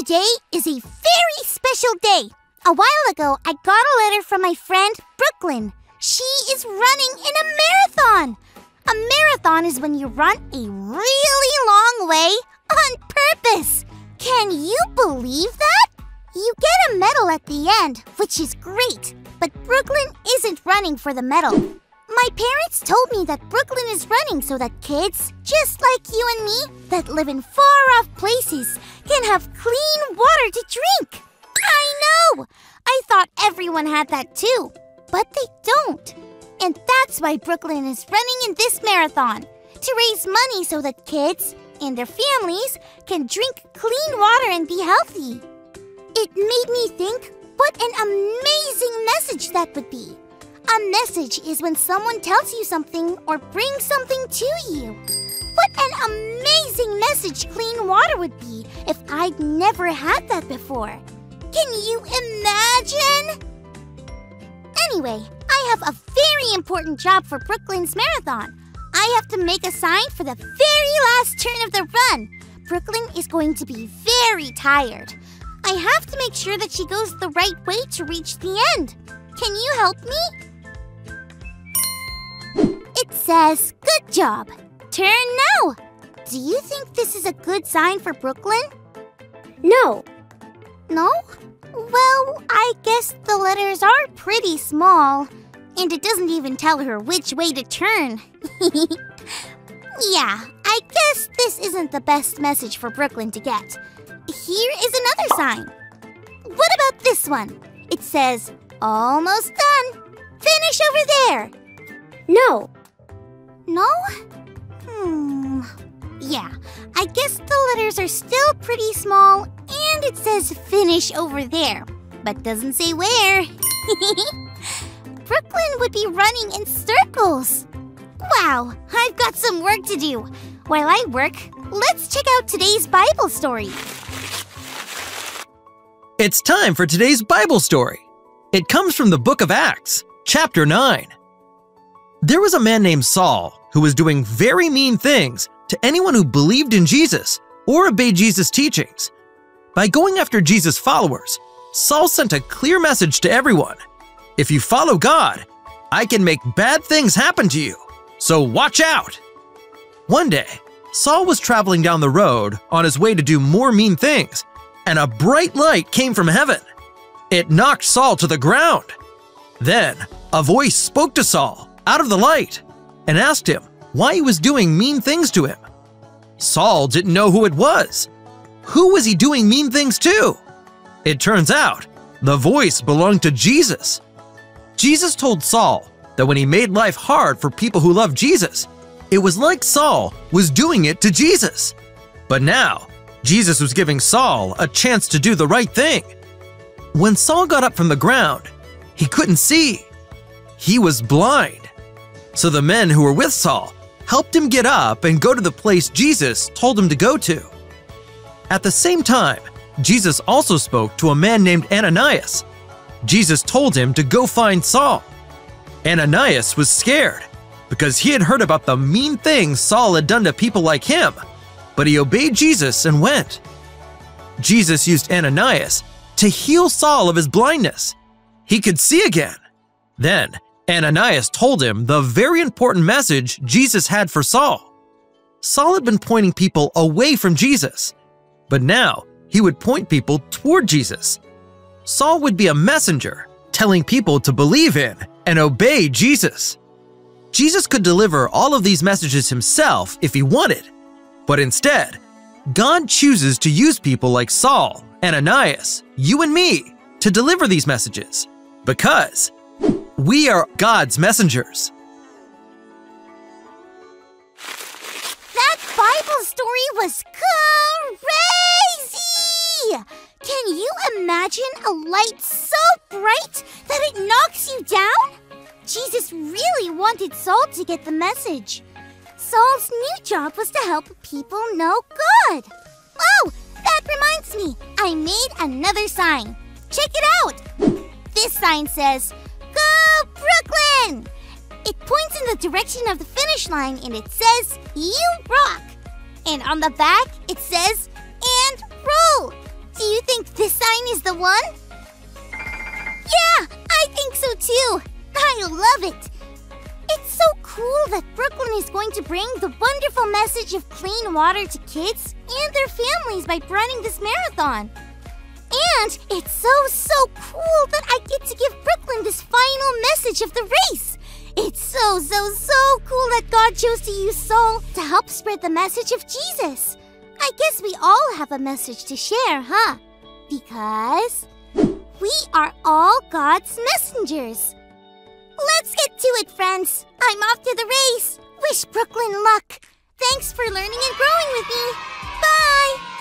Today is a very special day. A while ago, I got a letter from my friend, Brooklyn. She is running in a marathon. A marathon is when you run a really long way on purpose. Can you believe that? You get a medal at the end, which is great. But Brooklyn isn't running for the medal. My parents told me that Brooklyn is running so that kids, just like you and me, that live in far-off places, can have clean water to drink. I know! I thought everyone had that too, but they don't. And that's why Brooklyn is running in this marathon, to raise money so that kids and their families can drink clean water and be healthy. It made me think what an amazing message that would be. A message is when someone tells you something or brings something to you. What an amazing message clean water would be if I'd never had that before. Can you imagine? Anyway, I have a very important job for Brooklyn's marathon. I have to make a sign for the very last turn of the run. Brooklyn is going to be very tired. I have to make sure that she goes the right way to reach the end. Can you help me? It says, good job. Turn now. Do you think this is a good sign for Brooklyn? No. No? Well, I guess the letters are pretty small. And it doesn't even tell her which way to turn. Yeah, I guess this isn't the best message for Brooklyn to get. Here is another sign. What about this one? It says, almost done. Finish over there. No. No? Yeah, I guess the letters are still pretty small and it says finish over there, but doesn't say where. Brooklyn would be running in circles. Wow, I've got some work to do. While I work, let's check out today's Bible story. It's time for today's Bible story. It comes from the book of Acts, chapter 9. There was a man named Saul who was doing very mean things to anyone who believed in Jesus or obeyed Jesus' teachings. By going after Jesus' followers, Saul sent a clear message to everyone. If you follow God, I can make bad things happen to you, so watch out. One day, Saul was traveling down the road on his way to do more mean things, and a bright light came from heaven. It knocked Saul to the ground. Then, a voice spoke to Saul out of the light and asked him why he was doing mean things to him. Saul didn't know who it was. Who was he doing mean things to? It turns out the voice belonged to Jesus. Jesus told Saul that when he made life hard for people who love Jesus, it was like Saul was doing it to Jesus. But now, Jesus was giving Saul a chance to do the right thing. When Saul got up from the ground, he couldn't see. He was blind. So the men who were with Saul helped him get up and go to the place Jesus told him to go to. At the same time, Jesus also spoke to a man named Ananias. Jesus told him to go find Saul. Ananias was scared because he had heard about the mean things Saul had done to people like him, but he obeyed Jesus and went. Jesus used Ananias to heal Saul of his blindness. He could see again. Then, Ananias told him the very important message Jesus had for Saul. Saul had been pointing people away from Jesus, but now he would point people toward Jesus. Saul would be a messenger, telling people to believe in and obey Jesus. Jesus could deliver all of these messages himself if he wanted, but instead, God chooses to use people like Saul, Ananias, you and me, to deliver these messages, because we are God's messengers. That Bible story was crazy! Can you imagine a light so bright that it knocks you down? Jesus really wanted Saul to get the message. Saul's new job was to help people know God. Oh, that reminds me. I made another sign. Check it out. This sign says, Go Brooklyn! It points in the direction of the finish line and it says, You rock! And on the back, it says, And roll! Do you think this sign is the one? Yeah, I think so too. I love it. It's so cool that Brooklyn is going to bring the wonderful message of clean water to kids and their families by running this marathon. And it's so cool that I get to give Brooklyn this final message of the race. It's so cool that God chose to use Saul to help spread the message of Jesus. I guess we all have a message to share, huh? Because we are all God's messengers. Let's get to it, friends. I'm off to the race. Wish Brooklyn luck. Thanks for learning and growing with me. Bye!